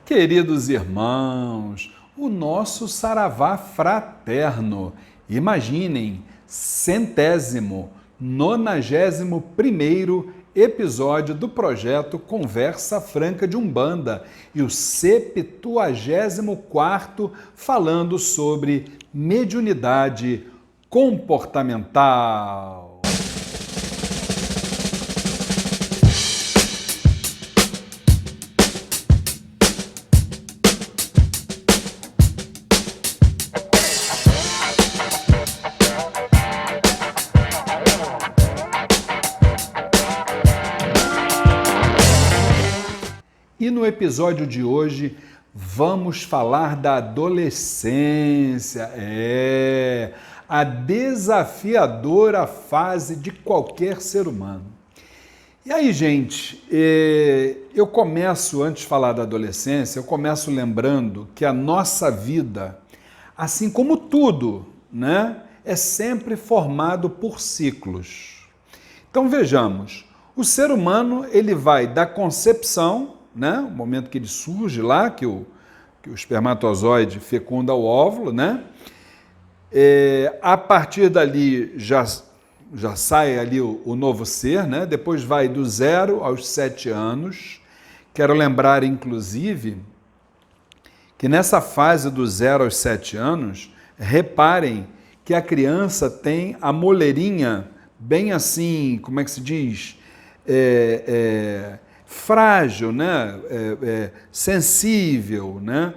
Queridos irmãos, o nosso saravá fraterno, imaginem, 91º episódio do projeto Conversa Franca de Umbanda e o 74º falando sobre mediunidade comportamental. E no episódio de hoje vamos falar da adolescência, a desafiadora fase de qualquer ser humano. E aí, gente, eu começo, antes de falar da adolescência, eu começo lembrando que a nossa vida, assim como tudo, né, é sempre formado por ciclos. Então vejamos, o ser humano ele vai da concepção, né? O momento que ele surge lá, que o espermatozoide fecunda o óvulo, né? A partir dali já sai ali o novo ser, né? Depois vai do 0 aos 7 anos. Quero lembrar, inclusive, que nessa fase do 0 aos 7 anos, reparem que a criança tem a moleirinha bem assim, como é que se diz? Frágil, né? Sensível, né?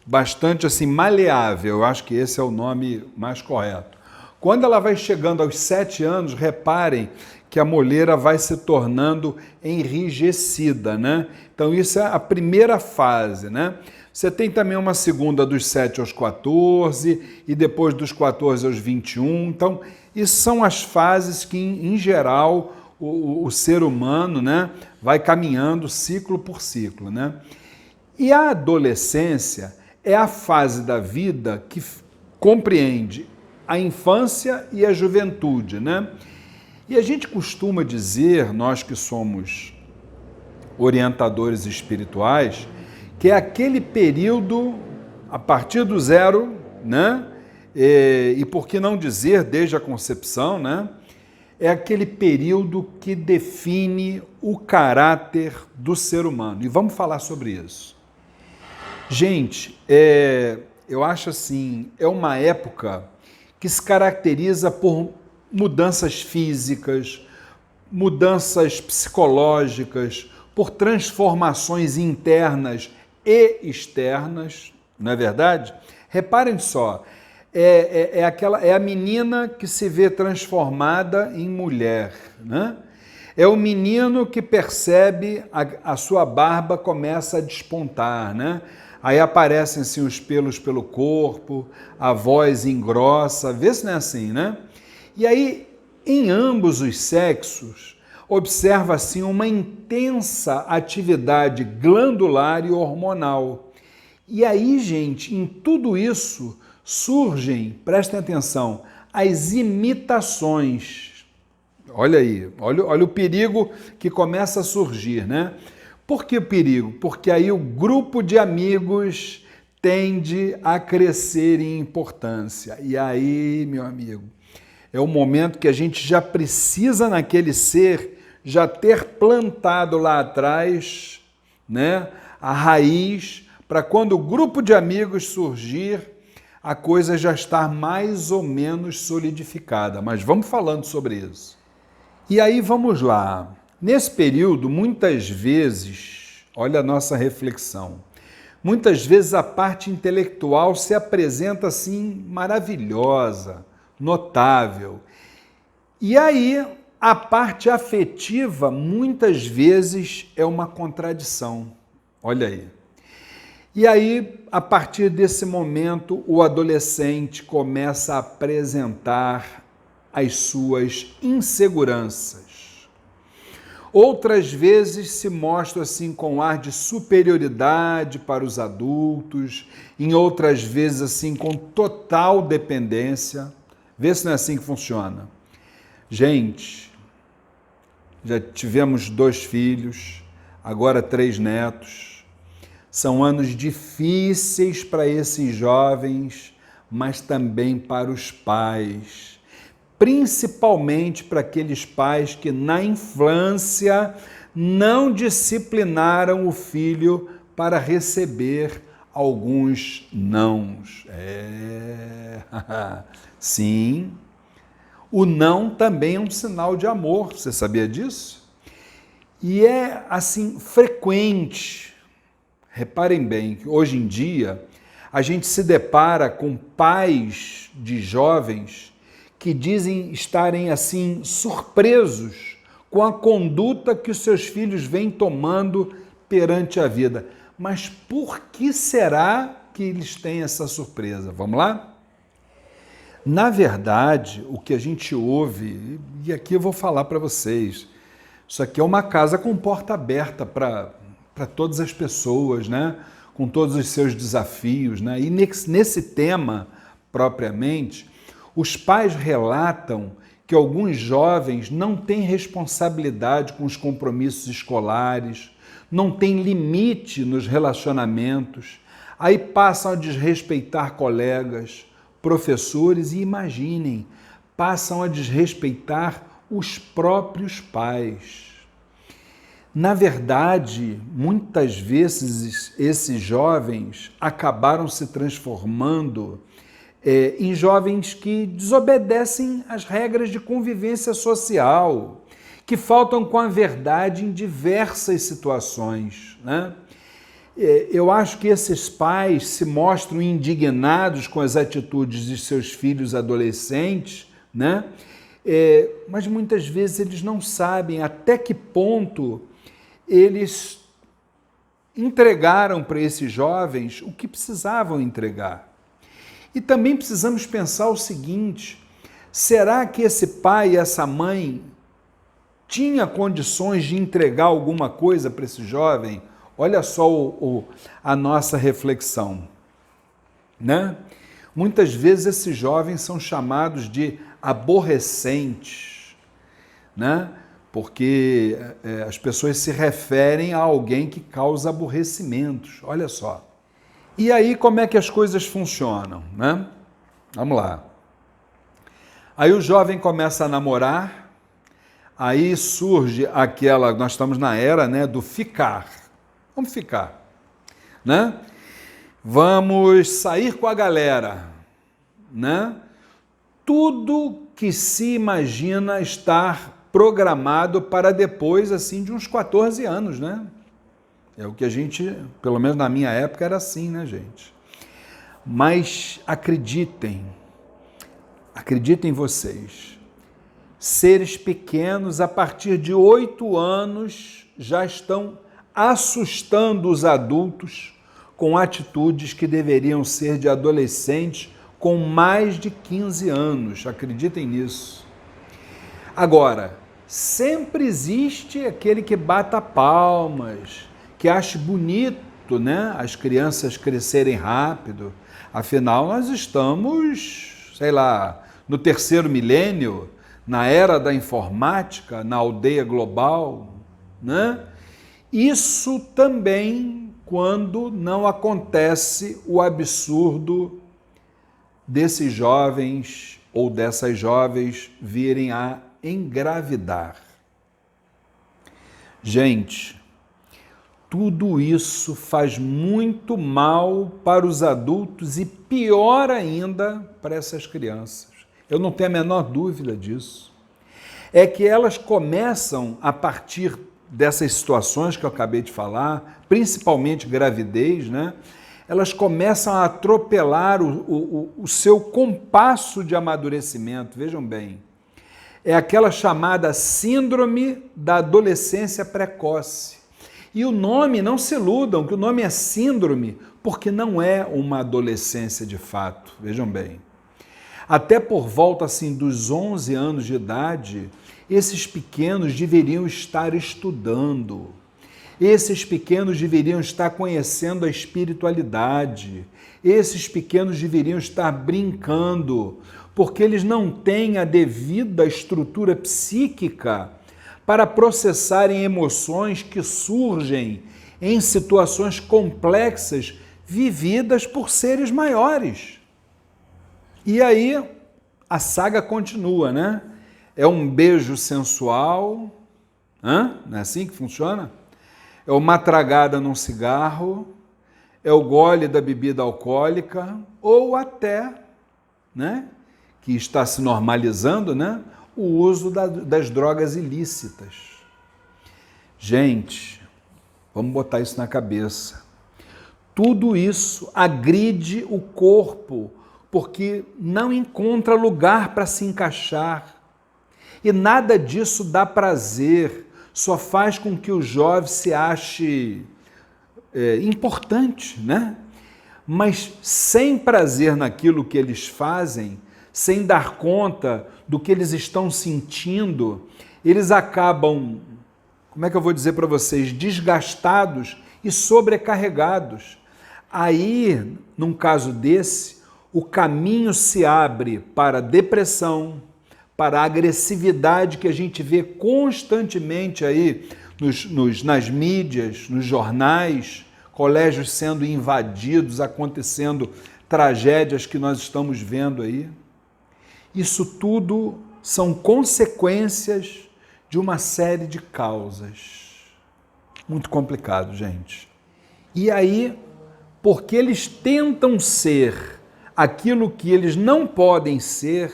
Bastante assim maleável, eu acho que esse é o nome mais correto. Quando ela vai chegando aos 7 anos, reparem que a moleira vai se tornando enrijecida, né? Então isso é a primeira fase, né? Você tem também uma segunda dos 7 aos 14 e depois dos 14 aos 21. Então, isso são as fases que, em geral, o ser humano, né, vai caminhando ciclo por ciclo, né? E a adolescência é a fase da vida que compreende a infância e a juventude, né? E a gente costuma dizer, nós que somos orientadores espirituais, que é aquele período a partir do 0, né? E por que não dizer desde a concepção, né? É aquele período que define o caráter do ser humano. E vamos falar sobre isso. Gente, eu acho assim, é uma época que se caracteriza por mudanças físicas, mudanças psicológicas, por transformações internas e externas, não é verdade? Reparem só, é a menina que se vê transformada em mulher, né? É o menino que percebe a sua barba começa a despontar, né? Aí aparecem assim, os pelos pelo corpo, a voz engrossa, vê se não é assim, né? E aí, em ambos os sexos, observa assim uma intensa atividade glandular e hormonal. E aí, gente, em tudo isso surgem, prestem atenção, as imitações. Olha aí, olha o perigo que começa a surgir, né? Por que o perigo? Porque aí o grupo de amigos tende a crescer em importância. E aí, meu amigo, é o momento que a gente já precisa naquele ser já ter plantado lá atrás, né, a raiz, para quando o grupo de amigos surgir, a coisa já está mais ou menos solidificada. Mas vamos falando sobre isso. E aí vamos lá. Nesse período, muitas vezes, olha a nossa reflexão, muitas vezes a parte intelectual se apresenta assim maravilhosa, notável. E aí a parte afetiva muitas vezes é uma contradição. Olha aí. E aí, a partir desse momento, o adolescente começa a apresentar as suas inseguranças. Outras vezes se mostra assim com ar de superioridade para os adultos, em outras vezes assim com total dependência. Vê se não é assim que funciona. Gente, já tivemos 2 filhos, agora 3 netos. São anos difíceis para esses jovens, mas também para os pais, principalmente para aqueles pais que na infância não disciplinaram o filho para receber alguns nãos. Sim, o não também é um sinal de amor, você sabia disso? E é assim frequente. Reparem bem que hoje em dia a gente se depara com pais de jovens que dizem estarem assim surpresos com a conduta que os seus filhos vêm tomando perante a vida. Mas por que será que eles têm essa surpresa? Vamos lá? Na verdade, o que a gente ouve, e aqui eu vou falar para vocês, isso aqui é uma casa com porta aberta para todas as pessoas, né? Com todos os seus desafios, né? E nesse tema, propriamente, os pais relatam que alguns jovens não têm responsabilidade com os compromissos escolares, não têm limite nos relacionamentos, aí passam a desrespeitar colegas, professores e, imaginem, passam a desrespeitar os próprios pais. Na verdade, muitas vezes esses jovens acabaram se transformando em jovens que desobedecem às regras de convivência social, que faltam com a verdade em diversas situações, né? Eu acho que esses pais se mostram indignados com as atitudes de seus filhos adolescentes, né? Mas muitas vezes eles não sabem até que ponto eles entregaram para esses jovens o que precisavam entregar. E também precisamos pensar o seguinte: será que esse pai e essa mãe tinha condições de entregar alguma coisa para esse jovem? Olha só a nossa reflexão, né? Muitas vezes esses jovens são chamados de aborrecentes, né? Porque as pessoas se referem a alguém que causa aborrecimentos, olha só. E aí como é que as coisas funcionam, né? Vamos lá. Aí o jovem começa a namorar, aí surge aquela, nós estamos na era, né, do ficar. Vamos ficar, né? Vamos sair com a galera, né? Tudo que se imagina estar programado para depois, assim, de uns 14 anos, né? É o que a gente, pelo menos na minha época, era assim, né, gente? Mas acreditem vocês, seres pequenos, a partir de 8 anos, já estão assustando os adultos com atitudes que deveriam ser de adolescentes com mais de 15 anos. Acreditem nisso. Agora, sempre existe aquele que bata palmas, que ache bonito, né, as crianças crescerem rápido. Afinal, nós estamos, sei lá, no 3º milênio, na era da informática, na aldeia global, né? Isso também quando não acontece o absurdo desses jovens ou dessas jovens virem a engravidar. Gente, tudo isso faz muito mal para os adultos e pior ainda para essas crianças. Eu não tenho a menor dúvida disso. É que elas começam, a partir dessas situações que eu acabei de falar, principalmente gravidez, né? Elas começam a atropelar o seu compasso de amadurecimento. Vejam bem, é aquela chamada síndrome da adolescência precoce. E o nome, não se iludam, que o nome é síndrome, porque não é uma adolescência de fato. Vejam bem. Até por volta assim, dos 11 anos de idade, esses pequenos deveriam estar estudando. Esses pequenos deveriam estar conhecendo a espiritualidade. Esses pequenos deveriam estar brincando, porque eles não têm a devida estrutura psíquica para processarem emoções que surgem em situações complexas vividas por seres maiores. E aí a saga continua, né? É um beijo sensual, não é assim que funciona? É uma tragada num cigarro, é o gole da bebida alcoólica, ou até, né, que está se normalizando, né, o uso das drogas ilícitas. Gente, vamos botar isso na cabeça. Tudo isso agride o corpo, porque não encontra lugar para se encaixar. E nada disso dá prazer, só faz com que o jovem se ache importante, né? Mas sem prazer naquilo que eles fazem, sem dar conta do que eles estão sentindo, eles acabam, como é que eu vou dizer para vocês, desgastados e sobrecarregados. Aí, num caso desse, o caminho se abre para a depressão, para a agressividade que a gente vê constantemente aí nas mídias, nos jornais, colégios sendo invadidos, acontecendo tragédias que nós estamos vendo aí. Isso tudo são consequências de uma série de causas. Muito complicado, gente. E aí, porque eles tentam ser aquilo que eles não podem ser,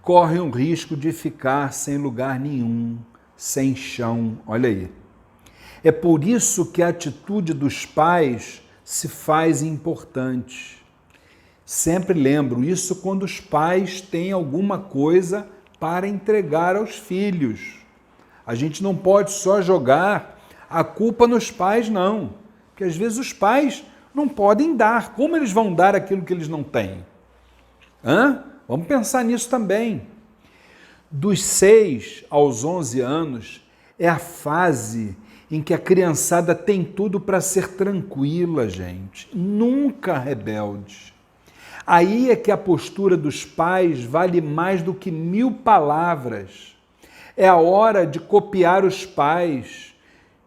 correm o risco de ficar sem lugar nenhum, sem chão. Olha aí. É por isso que a atitude dos pais se faz importante. Sempre lembro isso quando os pais têm alguma coisa para entregar aos filhos. A gente não pode só jogar a culpa nos pais, não. Porque às vezes os pais não podem dar. Como eles vão dar aquilo que eles não têm? Vamos pensar nisso também. Dos 6 aos 11 anos é a fase em que a criançada tem tudo para ser tranquila, gente. Nunca rebelde. Aí é que a postura dos pais vale mais do que 1000 palavras. É a hora de copiar os pais,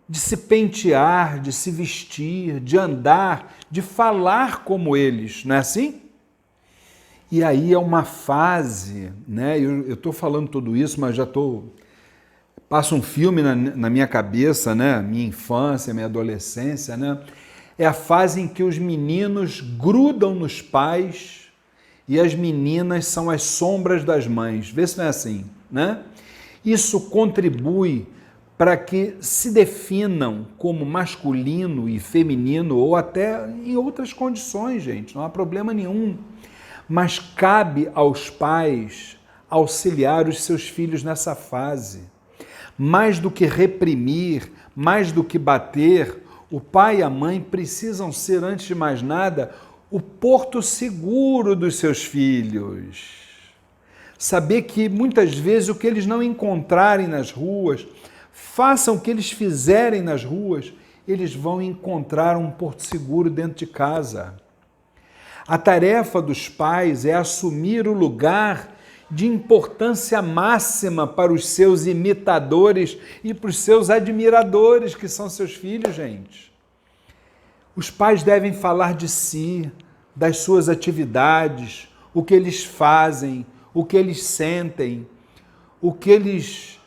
de se pentear, de se vestir, de andar, de falar como eles, não é assim? E aí é uma fase, né? Eu estou falando tudo isso, mas já passa um filme na minha cabeça, né? Minha infância, minha adolescência, né? É a fase em que os meninos grudam nos pais e as meninas são as sombras das mães. Vê se não é assim, né? Isso contribui para que se definam como masculino e feminino ou até em outras condições, gente. Não há problema nenhum. Mas cabe aos pais auxiliar os seus filhos nessa fase. Mais do que reprimir, mais do que bater, o pai e a mãe precisam ser, antes de mais nada, o porto seguro dos seus filhos. Saber que muitas vezes o que eles não encontrarem nas ruas, façam o que eles fizerem nas ruas, eles vão encontrar um porto seguro dentro de casa. A tarefa dos pais é assumir o lugar de importância máxima para os seus imitadores e para os seus admiradores, que são seus filhos, gente. Os pais devem falar de si, das suas atividades, o que eles fazem, o que eles sentem, o que eles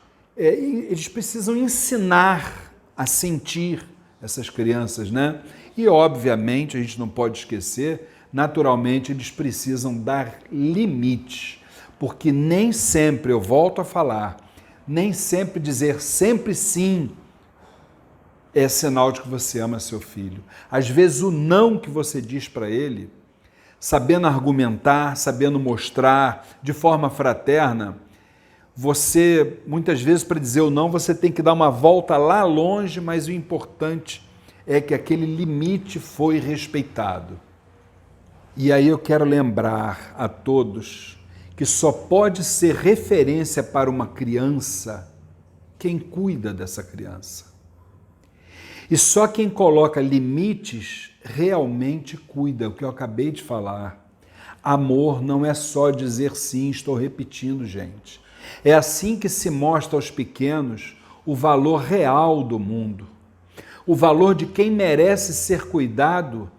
precisam ensinar a sentir essas crianças, né? E, obviamente, a gente não pode esquecer, naturalmente, eles precisam dar limites, porque nem sempre, eu volto a falar, nem sempre dizer sempre sim é sinal de que você ama seu filho. Às vezes o não que você diz para ele, sabendo argumentar, sabendo mostrar de forma fraterna, você, muitas vezes, para dizer o não, você tem que dar uma volta lá longe, mas o importante é que aquele limite foi respeitado. E aí eu quero lembrar a todos que só pode ser referência para uma criança quem cuida dessa criança. E só quem coloca limites realmente cuida, o que eu acabei de falar. Amor não é só dizer sim, estou repetindo, gente. É assim que se mostra aos pequenos o valor real do mundo. o valor de quem merece ser cuidado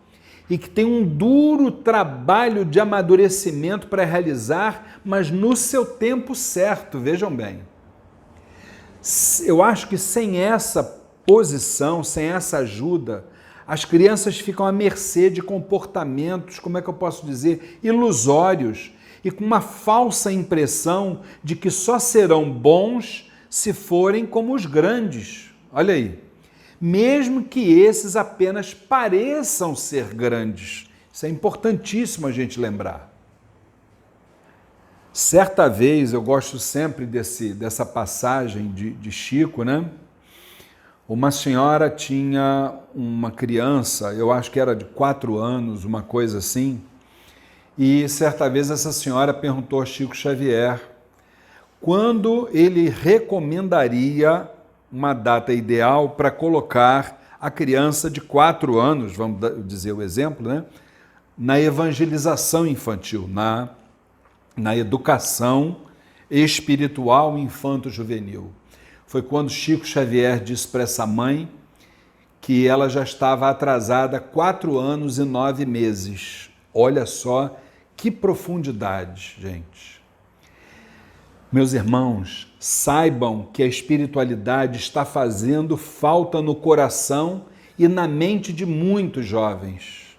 e que tem um duro trabalho de amadurecimento para realizar, mas no seu tempo certo, vejam bem. Eu acho que sem essa posição, sem essa ajuda, as crianças ficam à mercê de comportamentos, como é que eu posso dizer, ilusórios e com uma falsa impressão de que só serão bons se forem como os grandes. Olha aí. Mesmo que esses apenas pareçam ser grandes. Isso é importantíssimo a gente lembrar. Certa vez, eu gosto sempre dessa passagem de Chico, né? Uma senhora tinha uma criança, eu acho que era de 4 anos, uma coisa assim, e certa vez essa senhora perguntou a Chico Xavier quando ele recomendaria uma data ideal para colocar a criança de 4 anos, vamos dizer o exemplo, né? Na evangelização infantil, na educação espiritual infanto-juvenil. Foi quando Chico Xavier disse para essa mãe que ela já estava atrasada 4 anos e 9 meses. Olha só que profundidade, gente. Meus irmãos, saibam que a espiritualidade está fazendo falta no coração e na mente de muitos jovens.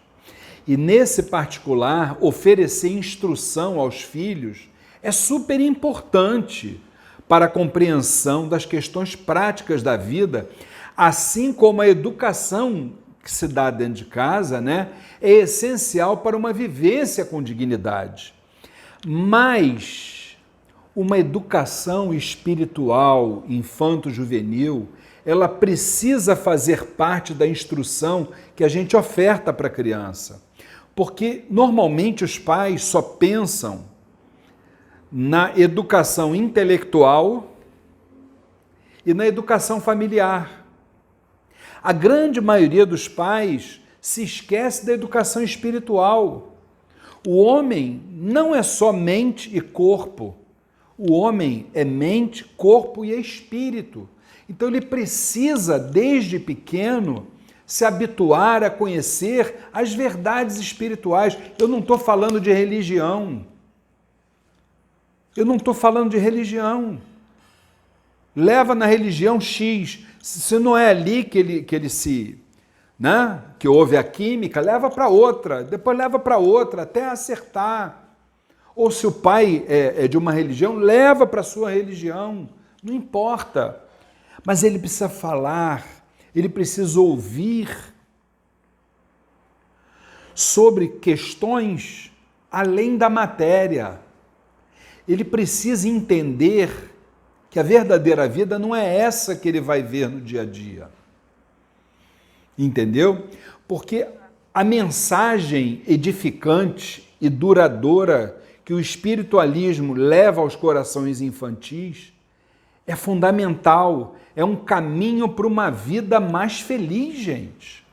E nesse particular, oferecer instrução aos filhos é super importante para a compreensão das questões práticas da vida, assim como a educação que se dá dentro de casa, né, é essencial para uma vivência com dignidade. Mas uma educação espiritual infanto-juvenil, ela precisa fazer parte da instrução que a gente oferta para a criança. Porque normalmente os pais só pensam na educação intelectual e na educação familiar. A grande maioria dos pais se esquece da educação espiritual. O homem não é só mente e corpo. O homem é mente, corpo e espírito. Então ele precisa, desde pequeno, se habituar a conhecer as verdades espirituais. Eu não estou falando de religião. Eu não estou falando de religião. Leva na religião X. Se não é ali que ele se... né? Que houve a química, leva para outra. Depois leva para outra, até acertar. Ou se o pai é de uma religião, leva para a sua religião. Não importa. Mas ele precisa falar, ele precisa ouvir sobre questões além da matéria. Ele precisa entender que a verdadeira vida não é essa que ele vai ver no dia a dia. Entendeu? Porque a mensagem edificante e duradoura que o espiritualismo leva aos corações infantis é fundamental, é um caminho para uma vida mais feliz, gente.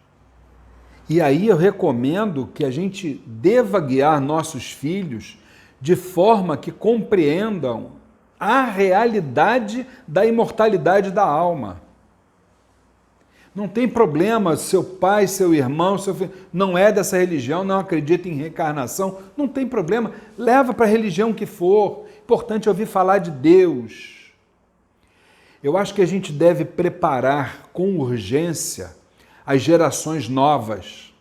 E aí eu recomendo que a gente deva guiar nossos filhos de forma que compreendam a realidade da imortalidade da alma. Não tem problema, seu pai, seu irmão, seu filho não é dessa religião, não acredita em reencarnação, não tem problema, leva para a religião que for, importante ouvir falar de Deus. Eu acho que a gente deve preparar com urgência as gerações novas,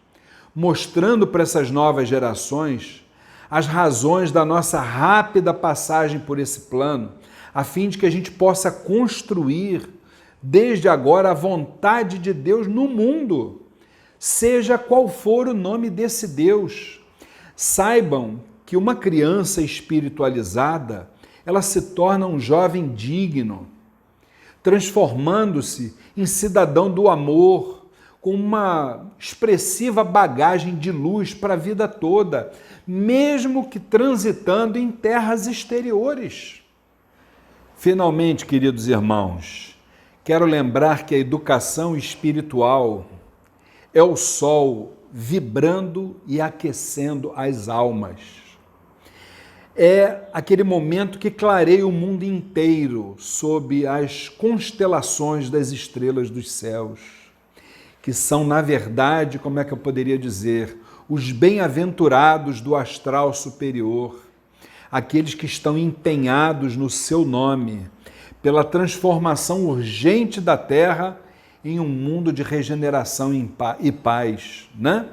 mostrando para essas novas gerações as razões da nossa rápida passagem por esse plano, a fim de que a gente possa construir desde agora a vontade de Deus no mundo, seja qual for o nome desse Deus. Saibam que uma criança espiritualizada, ela se torna um jovem digno, transformando-se em cidadão do amor, com uma expressiva bagagem de luz para a vida toda, mesmo que transitando em terras exteriores. Finalmente, queridos irmãos, quero lembrar que a educação espiritual é o sol vibrando e aquecendo as almas. É aquele momento que clareia o mundo inteiro sob as constelações das estrelas dos céus. que são, na verdade, como é que eu poderia dizer, os bem-aventurados do astral superior, aqueles que estão empenhados no seu nome, pela transformação urgente da Terra em um mundo de regeneração e paz, né?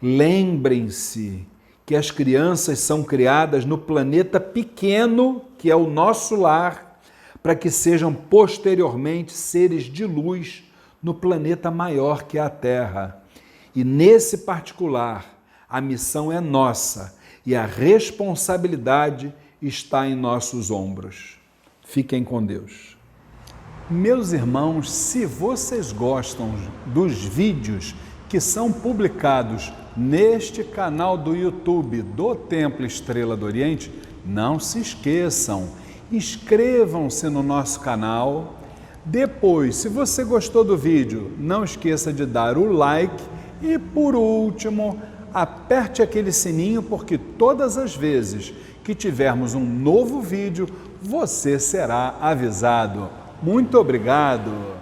Lembrem-se que as crianças são criadas no planeta pequeno, que é o nosso lar, para que sejam posteriormente seres de luz no planeta maior que é a Terra. E nesse particular, a missão é nossa e a responsabilidade está em nossos ombros. Fiquem com Deus. Meus irmãos, se vocês gostam dos vídeos que são publicados neste canal do YouTube do Templo Estrela do Oriente, não se esqueçam, inscrevam-se no nosso canal. Depois, se você gostou do vídeo, não esqueça de dar o like e, por último, aperte aquele sininho, porque todas as vezes que tivermos um novo vídeo, você será avisado. Muito obrigado!